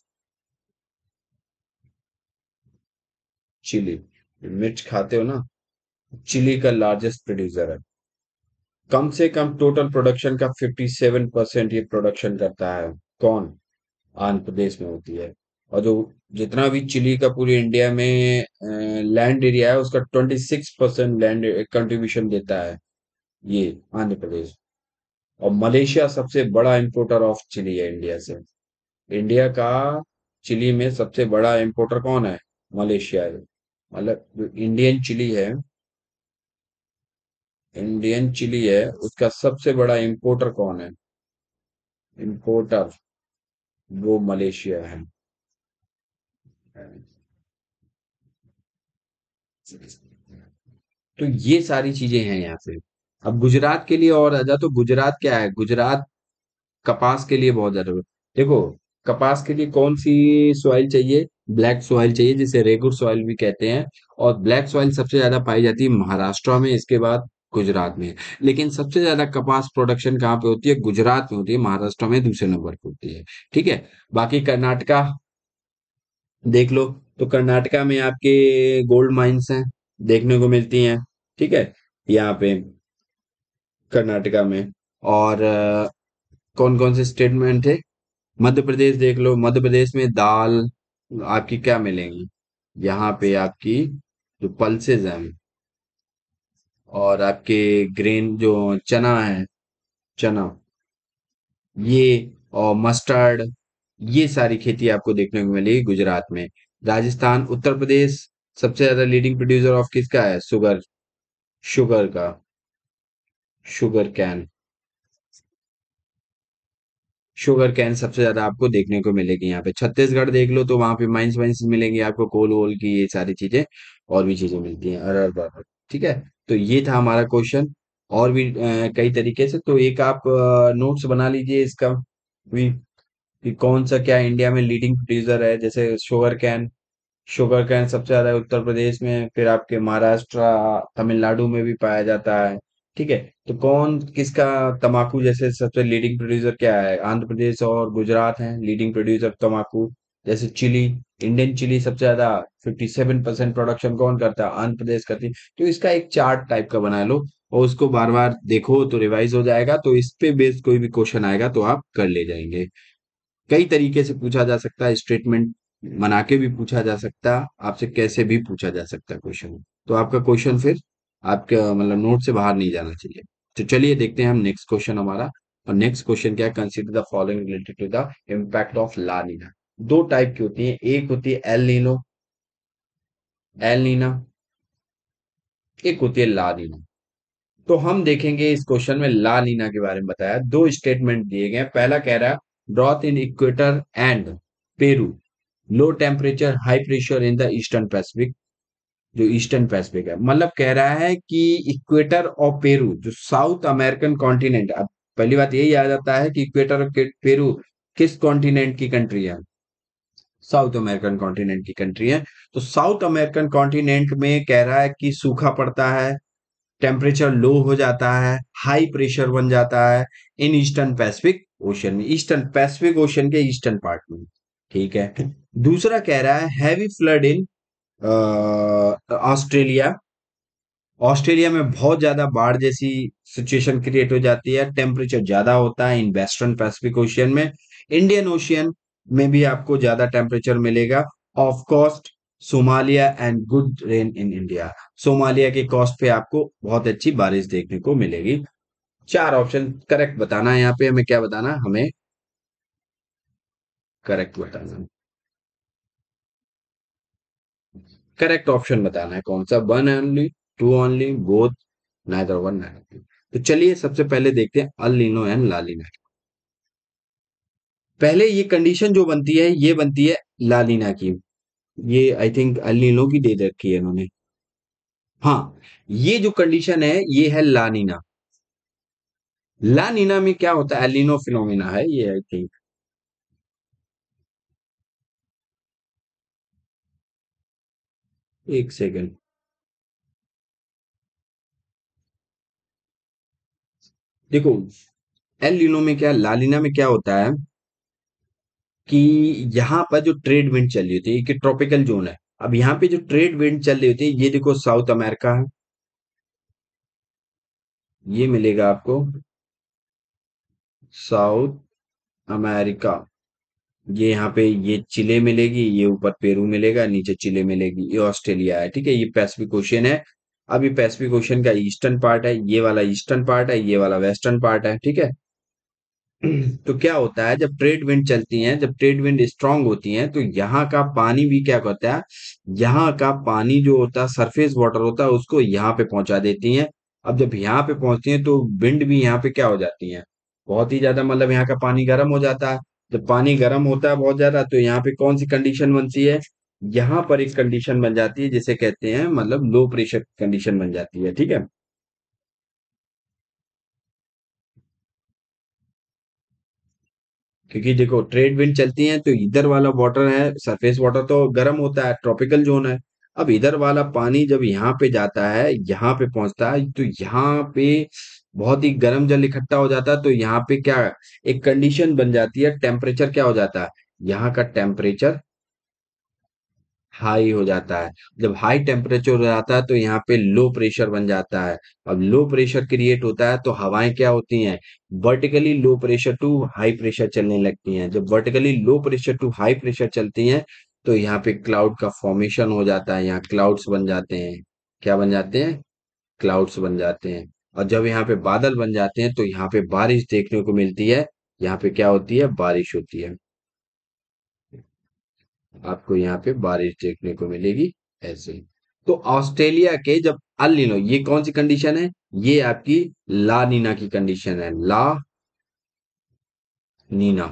chilli, मिर्च खाते हो ना, चिली का लार्जेस्ट प्रोड्यूसर है। कम से कम टोटल प्रोडक्शन का 57% ये प्रोडक्शन करता है। कौन? आंध्र प्रदेश में होती है। और जो जितना भी चिली का पूरे इंडिया में लैंड एरिया है उसका 26% लैंड कंट्रीब्यूशन देता है ये आंध्र प्रदेश। और मलेशिया सबसे बड़ा इंपोर्टर ऑफ चिली है इंडिया से। इंडिया का चिली में सबसे बड़ा इंपोर्टर कौन है? मलेशिया है। मतलब जो इंडियन चिली है उसका सबसे बड़ा इंपोर्टर कौन है? इंपोर्टर वो मलेशिया है। तो ये सारी चीजें हैं यहाँ पे। अब गुजरात के लिए और ज्यादा, तो गुजरात क्या है? गुजरात कपास के लिए बहुत ज्यादा। देखो, कपास के लिए कौन सी सॉइल चाहिए? ब्लैक सॉइल चाहिए, जिसे रेगुर सॉइल भी कहते हैं। और ब्लैक सॉइल सबसे ज्यादा पाई जाती है महाराष्ट्र में, इसके बाद गुजरात में। लेकिन सबसे ज्यादा कपास प्रोडक्शन कहाँ पे होती है? गुजरात में होती है, महाराष्ट्र में दूसरे नंबर पे होती है। ठीक है। बाकी कर्नाटका देख लो, तो कर्नाटका में आपके गोल्ड माइंस हैं, देखने को मिलती हैं। ठीक है, यहाँ पे कर्नाटका में। और कौन कौन से स्टेटमेंट थे? मध्य प्रदेश देख लो, मध्य प्रदेश में दाल आपकी क्या मिलेंगी? यहाँ पे आपकी जो पल्सेस हैं, और आपके ग्रेन जो चना है, चना, ये, और मस्टर्ड, ये सारी खेती आपको देखने को मिलेगी गुजरात में। राजस्थान, उत्तर प्रदेश सबसे ज्यादा लीडिंग प्रोड्यूसर ऑफ किसका है? शुगर, शुगर का, शुगर कैन, शुगर कैन सबसे ज्यादा आपको देखने को मिलेगी यहाँ पे। छत्तीसगढ़ देख लो, तो वहां पे माइंस वाइंस मिलेंगी आपको, कोल वोल की ये सारी चीजें, और भी चीजें मिलती हैं, अरहर बरहर। ठीक है। तो ये था हमारा क्वेश्चन। और भी कई तरीके से, तो एक आप नोट्स बना लीजिए इसका भी, कि कौन सा क्या इंडिया में लीडिंग प्रोड्यूसर है। जैसे शुगर कैन सबसे ज्यादा उत्तर प्रदेश में, फिर आपके महाराष्ट्र, तमिलनाडु में भी पाया जाता है। ठीक है। तो कौन किसका तमाकू जैसे सबसे लीडिंग प्रोड्यूसर क्या है? आंध्र प्रदेश और गुजरात हैं लीडिंग प्रोड्यूसर तमाकू। जैसे चिली, इंडियन चिली सबसे ज्यादा 57% प्रोडक्शन कौन करता है? आंध्र प्रदेश करती है। तो इसका एक चार्ट टाइप का बना लो, और उसको बार बार देखो तो रिवाइज हो जाएगा, तो इस पे बेस्ड कोई भी क्वेश्चन आएगा तो आप कर ले जाएंगे। कई तरीके से पूछा जा सकता है, स्टेटमेंट बना के भी पूछा जा सकता है, आपसे कैसे भी पूछा जा सकता है क्वेश्चन। तो आपका क्वेश्चन फिर आपके मतलब नोट से बाहर नहीं जाना चाहिए। तो चलिए देखते हैं हम नेक्स्ट क्वेश्चन हमारा। और नेक्स्ट क्वेश्चन क्या है? Consider the following related to the impact of La Nina. दो टाइप की होती है, एक होती है एल नीनो, एल नीना, एक होती है ला नीना। तो हम देखेंगे इस क्वेश्चन में ला नीना के बारे में बताया, दो स्टेटमेंट दिए गए हैं। पहला कह रहा है drought in Ecuador and Peru, low temperature high pressure in the eastern Pacific. जो ईस्टर्न पैसिफिक है, मतलब कह रहा है कि इक्वेटर और पेरू जो साउथ अमेरिकन कॉन्टिनेंट। अब पहली बात यही याद आता है कि इक्वेटर और पेरू किस कॉन्टिनेंट की कंट्री है? साउथ अमेरिकन कॉन्टिनेंट की कंट्री है। तो साउथ अमेरिकन कॉन्टिनेंट में कह रहा है कि सूखा पड़ता है, टेम्परेचर लो हो जाता है, हाई प्रेशर बन जाता है इन ईस्टर्न पैसिफिक ओशन में, ईस्टर्न पैसिफिक ओशन के ईस्टर्न पार्ट में। ठीक है। दूसरा कह रहा है heavy flood in Australia, Australia में बहुत ज्यादा बाढ़ जैसी सिचुएशन क्रिएट हो जाती है, टेम्परेचर ज्यादा होता है इन वेस्टर्न पैसिफिक ओशियन में। इंडियन ओशियन में भी आपको ज्यादा टेम्परेचर मिलेगा। Off coast Somalia and good rain in India, Somalia के कोस्ट पे आपको बहुत अच्छी बारिश देखने को मिलेगी। चार ऑप्शन करेक्ट बताना है, यहाँ पे हमें क्या बताना है? हमें करेक्ट बताना है, करेक्ट ऑप्शन बताना है कौन सा, one only, two only, both, neither one neither two. तो चलिए सबसे पहले देखते हैं El Nino and La Nina. पहले ये कंडीशन जो बनती है ये बनती है ला नीना की। ये आई थिंक अल नीनो की दे रखी है इन्होंने। हाँ, ये जो कंडीशन है ये है ला नीना। ला नीना में क्या होता है? एल नीनो फिनोमिना है ये आई थिंक। एक सेकंड। देखो, एल नीनो में क्या, ला नीना में क्या होता है कि यहाँ पर जो ट्रेड विंड चल रही होती है, कि ट्रॉपिकल जोन है। अब यहाँ पे जो ट्रेड विंड चल रही होती है, ये देखो साउथ अमेरिका है, ये मिलेगा आपको साउथ अमेरिका। ये यहाँ पे ये चिले मिलेगी, ये ऊपर पेरू मिलेगा, नीचे चिले मिलेगी, ये ऑस्ट्रेलिया है। ठीक है, ये पैसिफिक ओशियन है। अब ये पैसिफिक ओशियन का ईस्टर्न पार्ट है, ये वाला ईस्टर्न पार्ट है, ये वाला वेस्टर्न पार्ट है। ठीक है। तो क्या होता है, जब ट्रेड विंड चलती हैं, जब ट्रेड विंड स्ट्रांग होती हैं, तो यहाँ का पानी भी क्या करता है, यहाँ का पानी जो होता है सरफेस वाटर होता है, उसको यहाँ पे पहुंचा देती हैं। अब जब यहाँ पे पहुंचती हैं तो विंड भी यहाँ पे क्या हो जाती है, बहुत ही ज्यादा, मतलब यहाँ का पानी गर्म हो जाता है। जब पानी गर्म होता है बहुत ज्यादा, तो यहाँ पे कौन सी कंडीशन बनती है, यहाँ पर एक कंडीशन बन जाती है जिसे कहते हैं, मतलब लो प्रेशर कंडीशन बन जाती है। ठीक है। क्योंकि देखो ट्रेड विंड चलती है तो इधर वाला वाटर है, सरफेस वाटर तो गर्म होता है, ट्रॉपिकल जोन है। अब इधर वाला पानी जब यहाँ पे जाता है, यहाँ पे पहुंचता है, तो यहाँ पे बहुत ही गर्म जल इकट्ठा हो जाता है। तो यहाँ पे क्या, एक कंडीशन बन जाती है, टेम्परेचर क्या हो जाता है, यहाँ का टेम्परेचर हाई हो जाता है। जब हाई टेम्परेचर हो जाता है तो यहाँ पे लो प्रेशर बन जाता है। अब लो प्रेशर क्रिएट होता है तो हवाएं क्या होती हैं, vertically low pressure to high pressure चलने लगती हैं। जब vertically low pressure to high pressure चलती हैं, तो यहाँ पे क्लाउड का फॉर्मेशन हो जाता है, यहाँ क्लाउड्स बन जाते हैं। क्या बन जाते हैं, क्लाउड्स बन जाते हैं। और जब यहाँ पे बादल बन जाते हैं तो यहाँ पे बारिश देखने को मिलती है। यहाँ पे क्या होती है, बारिश होती है। आपको यहाँ पे बारिश देखने को मिलेगी, ऐसे। तो ऑस्ट्रेलिया के जब अल नीनो, ये कौन सी कंडीशन है, ये आपकी ला नीना की कंडीशन है, ला नीना।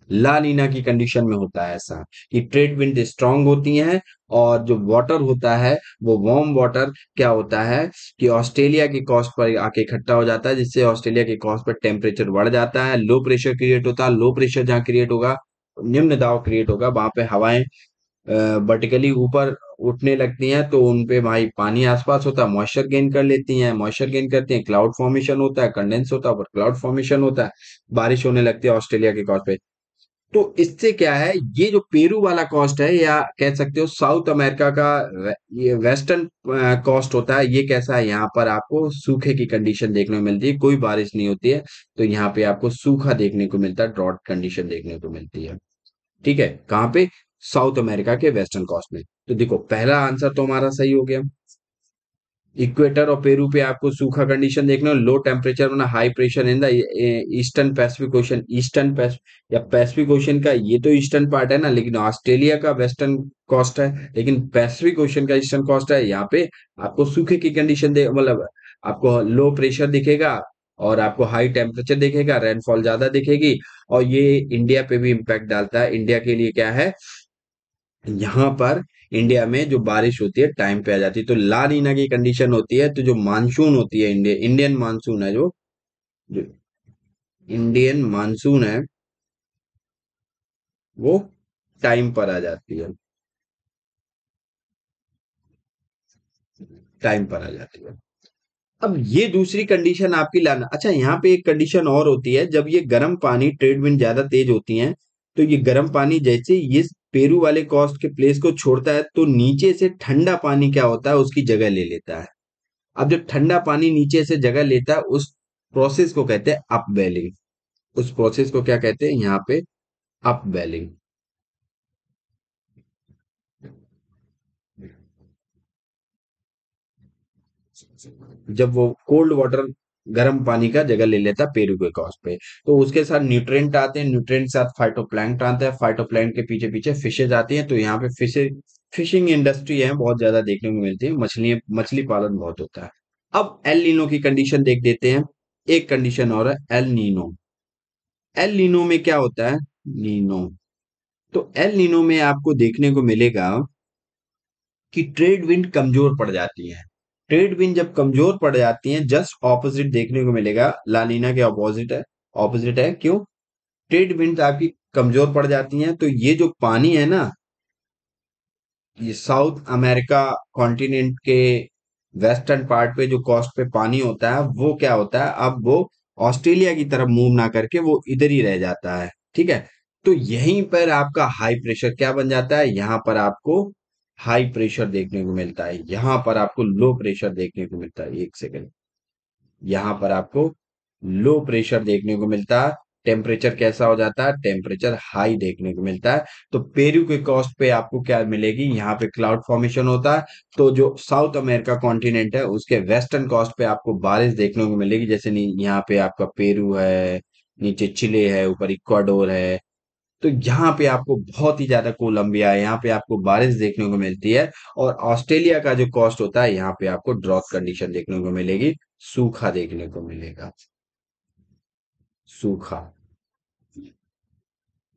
ला नीना की कंडीशन में होता है ऐसा कि ट्रेड विंड स्ट्रांग होती हैं, और जो वाटर होता है वो वार्म वाटर क्या होता है कि ऑस्ट्रेलिया की कोस्ट पर आके इकट्ठा हो जाता है, जिससे ऑस्ट्रेलिया की कोस्ट पर टेम्परेचर बढ़ जाता है, लो प्रेशर क्रिएट होता है। लो प्रेशर जहाँ क्रिएट होगा, निम्न दाब क्रिएट होगा, वहां पे हवाएं वर्टिकली ऊपर उठने लगती हैं, तो उनपे भाई पानी आसपास होता है, मॉइस्चर गेन कर लेती हैं, मॉइस्चर गेन करती हैं, क्लाउड फॉर्मेशन होता है, कंडेंस होता है, और क्लाउड फॉर्मेशन होता है, बारिश होने लगती है ऑस्ट्रेलिया के कोस्ट पे। तो इससे क्या है, ये जो पेरू वाला कॉस्ट है, या कह सकते हो साउथ अमेरिका का ये वेस्टर्न कॉस्ट होता है, ये कैसा है, यहाँ पर आपको सूखे की कंडीशन देखने को मिलती है, कोई बारिश नहीं होती है। तो यहाँ पे आपको सूखा देखने को मिलता है, ड्रॉट कंडीशन देखने को मिलती है। ठीक है, कहाँ पे, साउथ अमेरिका के वेस्टर्न कॉस्ट में। तो देखो पहला आंसर तो हमारा सही हो गया। इक्वेटर और पेरू पे आपको सूखा कंडीशन देखना, लो टेम्परेचर में high pressure in the eastern Pacific ocean, eastern या पैसिफिक ओशन का ये तो ईस्टर्न पार्ट है ना, लेकिन ऑस्ट्रेलिया का वेस्टर्न कोस्ट है, लेकिन पैसिफिक ओशन का ईस्टर्न कोस्ट है। यहाँ पे आपको सूखे की कंडीशन दे, मतलब आपको लो प्रेशर दिखेगा, और आपको हाई टेम्परेचर दिखेगा, रेनफॉल ज्यादा दिखेगी। और ये इंडिया पे भी इम्पैक्ट डालता है। इंडिया के लिए क्या है, यहाँ पर इंडिया में जो बारिश होती है टाइम पे आ जाती है, तो ला नीना की कंडीशन होती है, तो जो मानसून होती है, इंडियन मानसून है, जो इंडियन मानसून है, वो टाइम पर आ जाती है, टाइम पर आ जाती है। अब ये दूसरी कंडीशन आपकी लाना, अच्छा यहाँ पे एक कंडीशन और होती है, जब ये गर्म पानी, ट्रेड विंड ज्यादा तेज होती है, तो ये गर्म पानी जैसे ये पेरू वाले कोस्ट के प्लेस को छोड़ता है, तो नीचे से ठंडा पानी क्या होता है, उसकी जगह ले लेता है। अब जब ठंडा पानी नीचे से जगह लेता है, उस प्रोसेस को कहते हैं अपवेलिंग। उस प्रोसेस को क्या कहते हैं यहाँ पे, अपवेलिंग। जब वो कोल्ड वाटर गर्म पानी का जगह ले लेता है पेरू के कॉस्ट पे, तो उसके साथ न्यूट्रिएंट आते हैं, न्यूट्रिएंट के साथ फाइटोप्लैंक्टन आता है, फाइटोप्लैंक्टन के पीछे पीछे फिशेज आती हैं। तो यहाँ पे फिशिंग इंडस्ट्री है, बहुत ज्यादा देखने को मिलती है, मछली मछली पालन बहुत होता है। अब एल नीनो की कंडीशन देख देते हैं। एक कंडीशन और है, एल नीनो। एल नीनो में क्या होता है, नीनो, तो एल नीनो में आपको देखने को मिलेगा कि ट्रेड विंड कमजोर पड़ जाती है। ट्रेड विंड जब कमजोर पड़ जाती हैं, जस्ट ऑपोजिट देखने को मिलेगा, लानीना के ऑपोजिट है। ऑपोजिट है, क्यों, ट्रेड विंड आपकी कमजोर पड़ जाती हैं, तो ये जो पानी है ना, ये साउथ अमेरिका कॉन्टिनेंट के वेस्टर्न पार्ट पे जो कोस्ट पे पानी होता है, वो क्या होता है, अब वो ऑस्ट्रेलिया की तरफ मूव ना करके वो इधर ही रह जाता है। ठीक है। तो यहीं पर आपका हाई प्रेशर क्या बन जाता है, यहां पर आपको हाई प्रेशर देखने को मिलता है, यहां पर आपको लो प्रेशर देखने को मिलता है। एक सेकंड, यहां पर आपको लो प्रेशर देखने को मिलता है, टेम्परेचर कैसा हो जाता है, टेम्परेचर हाई देखने को मिलता है। तो पेरू के कोस्ट पे आपको क्या मिलेगी, यहाँ पे क्लाउड फॉर्मेशन होता है। तो जो साउथ अमेरिका कॉन्टिनेंट है उसके वेस्टर्न कोस्ट पे आपको बारिश देखने को मिलेगी, जैसे यहाँ पे आपका पेरू है, नीचे चिले है, ऊपर इक्वाडोर है। तो यहाँ पे आपको बहुत ही ज्यादा कोलंबिया है, यहाँ पे आपको बारिश देखने को मिलती है। और ऑस्ट्रेलिया का जो कॉस्ट होता है, यहाँ पे आपको ड्रॉप कंडीशन देखने को मिलेगी, सूखा देखने को मिलेगा, सूखा।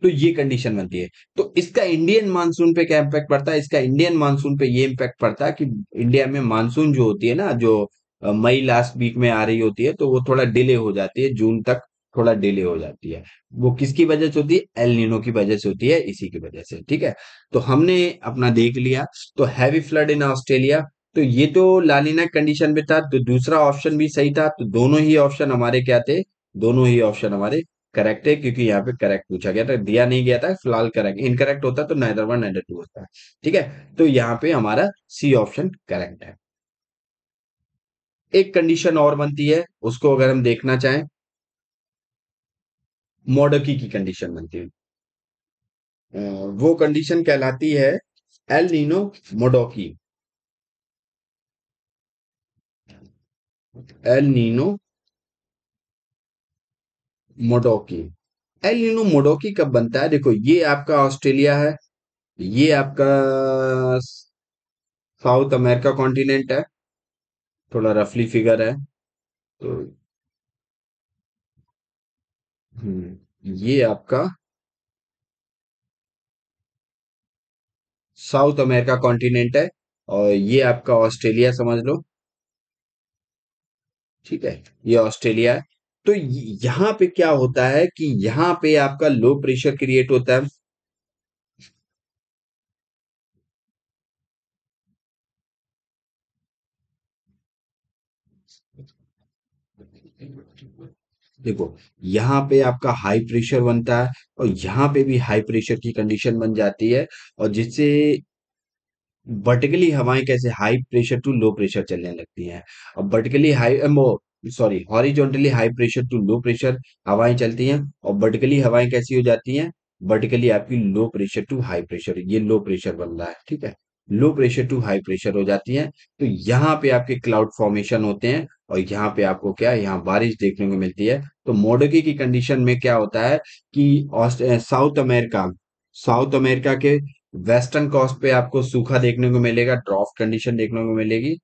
तो ये कंडीशन बनती है। तो इसका इंडियन मानसून पे क्या इम्पैक्ट पड़ता है, इसका इंडियन मानसून पे ये इम्पैक्ट पड़ता है कि इंडिया में मानसून जो होती है ना, जो मई लास्ट वीक में आ रही होती है, तो वो थोड़ा डिले हो जाती है, जून तक थोड़ा डिले हो जाती है। वो किसकी वजह से होती है, एल नीनो की वजह से होती है, इसी की वजह से। ठीक है, तो हमने अपना देख लिया। तो हैवी फ्लड इन ऑस्ट्रेलिया, तो ये तो लालिना कंडीशन में था। तो दूसरा ऑप्शन भी सही था, तो दोनों ही ऑप्शन हमारे क्या थे, दोनों ही ऑप्शन हमारे करेक्ट है, क्योंकि यहाँ पे करेक्ट पूछा गया था, दिया नहीं गया था फिलहाल। करेक्ट इनकरेक्ट होता तो नाइदर वन नाइदर टू होता है। ठीक है, तो यहाँ पे हमारा सी ऑप्शन करेक्ट है। एक कंडीशन और बनती है, उसको अगर हम देखना चाहें, मोडकी की कंडीशन बनती है। अ, वो कंडीशन कहलाती है El Nino Modoki. El Nino Modoki. El Nino Modoki कब बनता है, देखो ये आपका ऑस्ट्रेलिया है, ये आपका साउथ अमेरिका कॉन्टिनेंट है, थोड़ा रफली फिगर है। तो ये आपका साउथ अमेरिका कॉन्टिनेंट है, और ये आपका ऑस्ट्रेलिया समझ लो। ठीक है, ये ऑस्ट्रेलिया है। तो यहाँ पे क्या होता है कि यहाँ पे आपका लो प्रेशर क्रिएट होता है। देखो, यहाँ पे आपका हाई प्रेशर बनता है, और यहाँ पे भी हाई प्रेशर की कंडीशन बन जाती है, और जिससे वर्टिकली हवाएं कैसे high pressure to low pressure चलने लगती हैं। अब vertically high sorry, horizontally high pressure to low pressure हवाएं चलती हैं, और वर्टिकली हवाएं कैसी हो जाती हैं, वर्टिकली आपकी low pressure to high pressure, ये लो प्रेशर बन रहा है। ठीक है, low pressure to high pressure हो जाती हैं। तो यहाँ पे आपके क्लाउड फॉर्मेशन होते हैं, और यहाँ पे आपको क्या है, यहाँ बारिश देखने को मिलती है। तो मोडकी की कंडीशन में क्या होता है कि साउथ अमेरिका के वेस्टर्न कोस्ट पे आपको सूखा देखने को मिलेगा, ड्रॉप कंडीशन देखने को मिलेगी।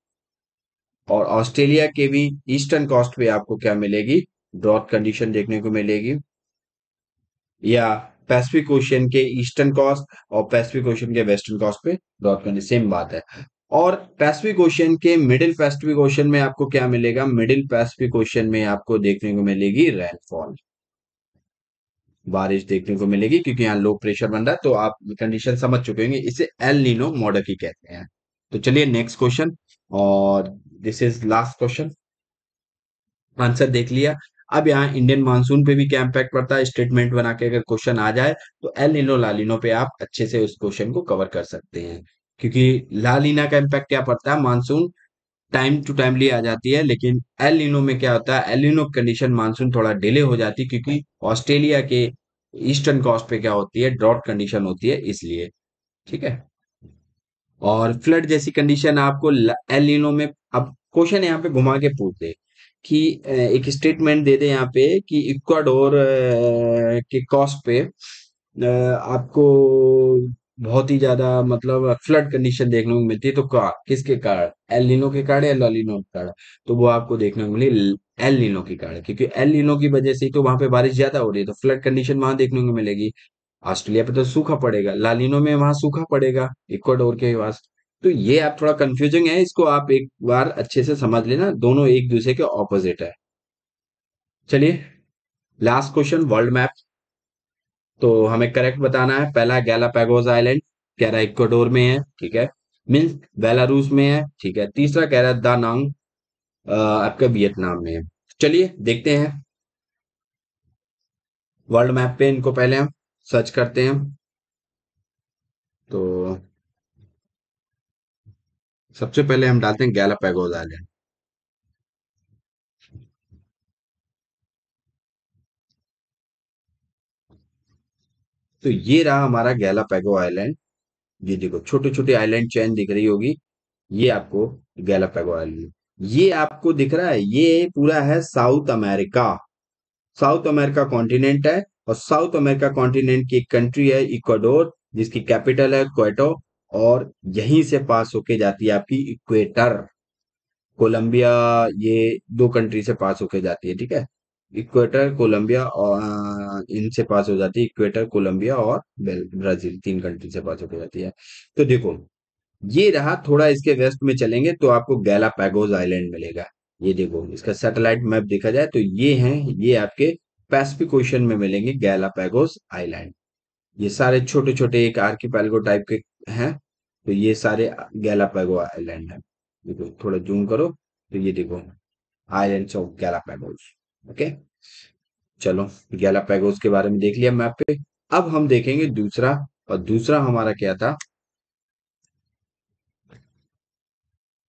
और ऑस्ट्रेलिया के भी ईस्टर्न कोस्ट पे आपको क्या मिलेगी, ड्रॉप कंडीशन देखने को मिलेगी। या पैसिफिक ओशियन के ईस्टर्न कोस्ट और पैसिफिक ओशियन के वेस्टर्न कोस्ट पे ड्रॉप कंडीशन, सेम बात है। और पैसिफिक ओशियन के मिडिल पैसिफिक ओशियन में आपको क्या मिलेगा, मिडिल पैसिफिक ओशियन में आपको देखने को मिलेगी रेनफॉल, बारिश देखने को मिलेगी, क्योंकि यहाँ लो प्रेशर बन रहा है। तो आप कंडीशन समझ चुके होंगे, इसे एल नीनो मॉडल ही कहते हैं। तो चलिए नेक्स्ट क्वेश्चन, और this is last question, answer देख लिया। अब यहाँ इंडियन मानसून पे भी क्या इम्पैक्ट पड़ता है, स्टेटमेंट बना के अगर क्वेश्चन आ जाए, तो एल नीनो लालिनो पे आप अच्छे से उस क्वेश्चन को कवर कर सकते हैं। क्योंकि लालिना का इम्पैक्ट क्या पड़ता है, मानसून टाइम टू टाइमली आ जाती है, लेकिन एल नीनो में क्या होता है, एल नीनो कंडीशन मानसून थोड़ा डिले हो जाती है, क्योंकि ऑस्ट्रेलिया के ईस्टर्न कोस्ट पे क्या होती है, ड्रॉट कंडीशन होती है, इसलिए। ठीक है, और फ्लड जैसी कंडीशन आपको एल नीनो में। अब क्वेश्चन यहाँ पे घुमा के पूछ दे कि एक स्टेटमेंट दे दे यहाँ पे कि इक्वाडोर के कॉस्ट पे आपको बहुत ही ज्यादा मतलब फ्लड कंडीशन देखने को मिलती है, तो किसके कारण, एल नीनो के कारण या लालिनो के कारण। तो वो आपको देखने को मिली एल नीनो के कारण, क्योंकि एल नीनो की वजह से ही तो वहां पे बारिश ज्यादा हो रही है, तो फ्लड कंडीशन वहां देखने को मिलेगी। ऑस्ट्रेलिया पे तो सूखा पड़ेगा, लालिनो में वहां सूखा पड़ेगा इक्वाडोर के पास। तो ये आप थोड़ा कंफ्यूजिंग है, इसको आप एक बार अच्छे से समझ लेना, दोनों एक दूसरे के ऑपोजिट है। चलिए, लास्ट क्वेश्चन, वर्ल्ड मैप। तो हमें करेक्ट बताना है, पहला गैलापागोस आइलैंड, कह रहा है इक्वाडोर में है, ठीक है, मीन्स बेलारूस में है, ठीक है। तीसरा कह रहा है दा नांग, आपका वियतनाम में है। चलिए देखते हैं, वर्ल्ड मैप पे इनको पहले हम सर्च करते हैं। तो सबसे पहले हम डालते हैं गैलापागोस आइलैंड। तो ये रहा हमारा गैलापागो आइलैंड। ये देखो छोटे छोटे आइलैंड चेन दिख रही होगी, ये आपको गैलापागो आइलैंड। ये आपको दिख रहा है, ये पूरा है south America. South America continent है, और साउथ अमेरिका कॉन्टिनेंट की एक कंट्री है इक्वाडोर, जिसकी कैपिटल है क्वेटो। और यहीं से पास होके जाती है आपकी इक्वेटर, कोलंबिया। ये दो कंट्री से पास होके जाती है, ठीक है। इक्वेटर, कोलंबिया, और इनसे पास हो जाती है, इक्वेटर, कोलंबिया और ब्राजील, तीन कंट्री से पास होके जाती है। तो देखो, ये रहा, थोड़ा इसके वेस्ट में चलेंगे तो आपको गैलापागोस आइलैंड मिलेगा। ये देखो, इसका सैटेलाइट मैप देखा जाए तो ये हैं, ये आपके पैसिफिक ओशन में मिलेंगे गैलापागोस आइलैंड। ये सारे छोटे छोटे एक आर्किपेलागो टाइप के हैं। तो ये सारे गैलापागो आइलैंड हैं। देखो थोड़ा जूम करो, तो ये देखो, आइलैंड्स ऑफ गैलापागोस। ओके, चलो, गैलापागोस के बारे में देख लिया मैप पे। अब हम देखेंगे दूसरा, और दूसरा हमारा क्या था?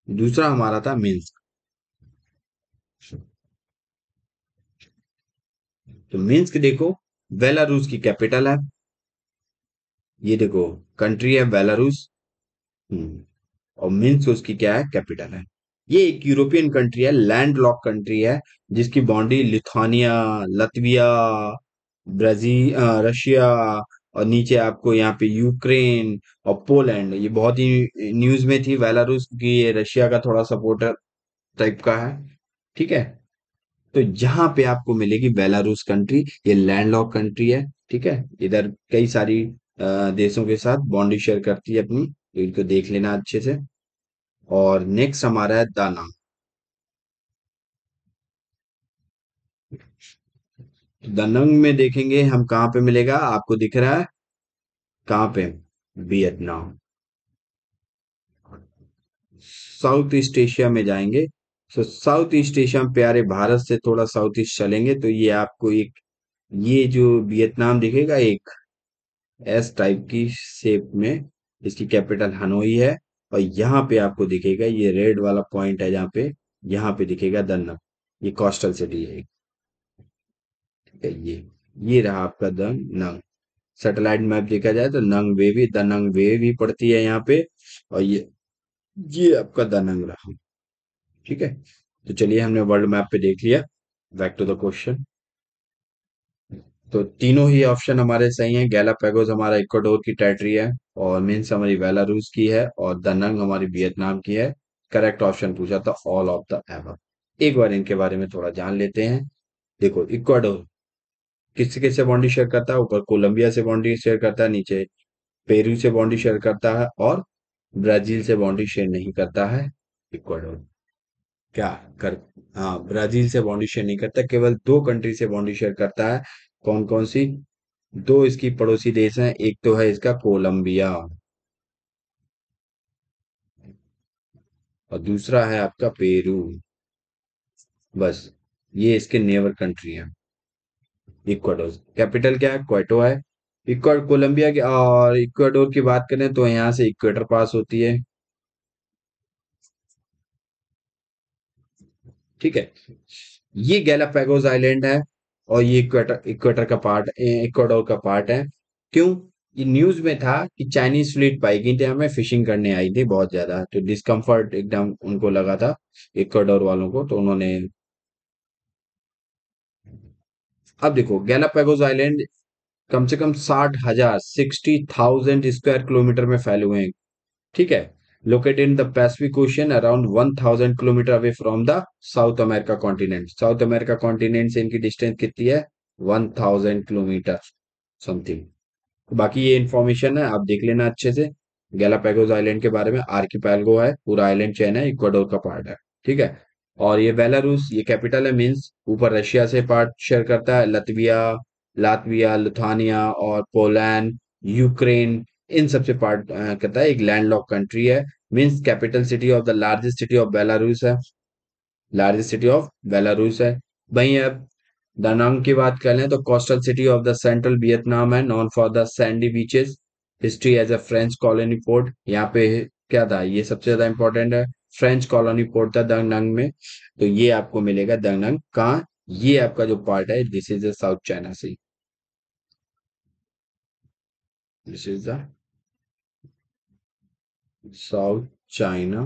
दूसरा हमारा था मिन्स्क। तो मिन्स्क देखो, बेलारूस की कैपिटल है। ये देखो, कंट्री है बेलारूस। हम्म, और मिन्स्क उसकी क्या है, कैपिटल है। ये एक यूरोपियन कंट्री है, लैंड लॉक कंट्री है, जिसकी बाउंड्री लिथुआनिया, लतविया, ब्राजील, रशिया, और नीचे आपको यहाँ पे यूक्रेन और पोलैंड, ये बहुत ही न्यूज में थी बेलारूस की, ये रशिया का थोड़ा सपोर्टर टाइप का है, ठीक है। तो यहाँ पे आपको मिलेगी बेलारूस कंट्री, ये लैंडलॉक कंट्री है, ठीक है। इधर कई सारी देशों के साथ बाउंड्री शेयर करती है अपनी, तो इनको देख लेना अच्छे से। और नेक्स्ट हमारा है दाना। दनंग में देखेंगे हम कहाँ पे मिलेगा, आपको दिख रहा है कहाँ पे? वियतनाम। साउथ ईस्ट एशिया में जाएंगे, तो साउथ ईस्ट एशिया में प्यारे भारत से थोड़ा साउथ ईस्ट चलेंगे तो ये आपको एक, ये जो वियतनाम दिखेगा, एक एस टाइप की शेप में, इसकी कैपिटल हनोई है। और यहाँ पे आपको दिखेगा ये रेड वाला पॉइंट है, जहाँ पे, यहाँ पे दिखेगा दन्नम। ये कोस्टल सिटी है, ठीक है। ये रहा आपका दनंग। सैटेलाइट मैप देखा जाए तो नंग वे भी, दनंग वे भी पड़ती है यहाँ पे। और ये आपका दनंग रहा, ठीक है। तो चलिए, हमने वर्ल्ड मैप पे देख लिया। Back to the question. तो तीनों ही ऑप्शन हमारे सही हैं। गैलापागोस हमारा इक्वाडोर की टेरिटरी है, और मिन्स हमारी बेलारूस की है, और दनंग हमारी वियतनाम की है। करेक्ट ऑप्शन पूछा था ऑल ऑफ द एबव। एक बार इनके बारे में थोड़ा जान लेते हैं। देखो, इक्वाडोर किससे किससे बाउंड्री शेयर करता है? ऊपर कोलंबिया से बाउंड्री शेयर करता है, नीचे पेरू से बाउंड्री शेयर करता है, और ब्राजील से बाउंड्री शेयर नहीं करता है इक्वाडोर। क्या कर हाँ, ब्राजील से बाउंड्री शेयर नहीं करता, केवल दो कंट्री से बाउंड्री शेयर करता है। कौन कौन सी? दो इसकी पड़ोसी देश हैं, एक तो है इसका कोलंबिया, और दूसरा है आपका पेरू। बस, ये इसके नेबर कंट्री हैं। इक्वाडोर कैपिटल क्या है? क्वेटो है। इक्वाडोर, कोलंबिया की और इक्वाडोर की बात करें तो यहाँ से इक्वेटर पास होती है, ठीक है। ये गैलापागोस आइलैंड है, और ये इक्वेटर, इक्वेटर का पार्ट, इक्वाडोर का पार्ट है। क्यों? ये न्यूज में था कि चाइनीज फ्लीट पाई गई थी, हमें फिशिंग करने आई थी बहुत ज्यादा, तो डिस्कम्फर्ट एकदम उनको लगा था, इक्वाडोर वालों को, तो उन्होंने। अब देखो, गैलापागोस आइलैंड कम से कम 60,000, 60,000 स्क्वायर किलोमीटर में फैले हुए हैं, ठीक है। Located in the Pacific ocean around 1,000 kilometre away from the south America continent. South America continent से इनकी डिस्टेंस कितनी है? 1,000 किलोमीटर समथिंग। बाकी ये इंफॉर्मेशन है, आप देख लेना अच्छे से। गैलापागोस आइलैंड के बारे में, आर्किपेलागो है, पूरा आइलैंड चेन है, इक्वाडोर का पार्ट है, ठीक है। और ये बेलारूस, ये कैपिटल है मीन्स, ऊपर रशिया से पार्ट शेयर करता है, लतविया, लातविया, लिथुआनिया और पोलैंड, यूक्रेन, इन सबसे पार्ट करता है। एक लैंडलॉक कंट्री है। Means capital city of the largest city of Belarus है, लार्जेस्ट सिटी ऑफ बेलारूस है। वहीं अब दानांग की बात करें तो coastal city of the central Vietnam है, known for the sandy beaches. History as a French colony port, यहाँ पे क्या था, ये सबसे ज्यादा इंपॉर्टेंट है। फ्रेंच कॉलोनी पोर्ट था दानांग में। तो ये आपको मिलेगा दानांग कहाँ? ये आपका जो पार्ट है, this is the South China Sea. This is the South China.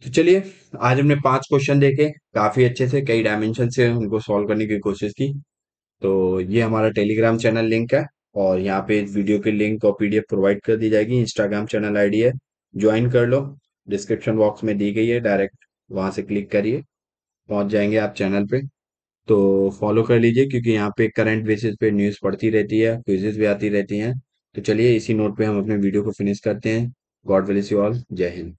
तो चलिए, आज हमने 5 क्वेश्चन देखे, काफी अच्छे से कई डायमेंशन से उनको सॉल्व करने की कोशिश की। तो ये हमारा टेलीग्राम चैनल लिंक है, और यहाँ पे इस वीडियो की लिंक और पीडीएफ प्रोवाइड कर दी जाएगी। इंस्टाग्राम चैनल आईडी है, ज्वाइन कर लो, डिस्क्रिप्शन बॉक्स में दी गई है, डायरेक्ट वहां से क्लिक करिए, पहुंच जाएंगे आप चैनल पे। तो फॉलो कर लीजिए, क्योंकि यहाँ पे करंट बेसिस पे न्यूज़ पढ़ती रहती है, क्विजेस भी आती रहती हैं। तो चलिए, इसी नोट पे हम अपने वीडियो को फिनिश करते हैं। God bless you all. जय हिंद।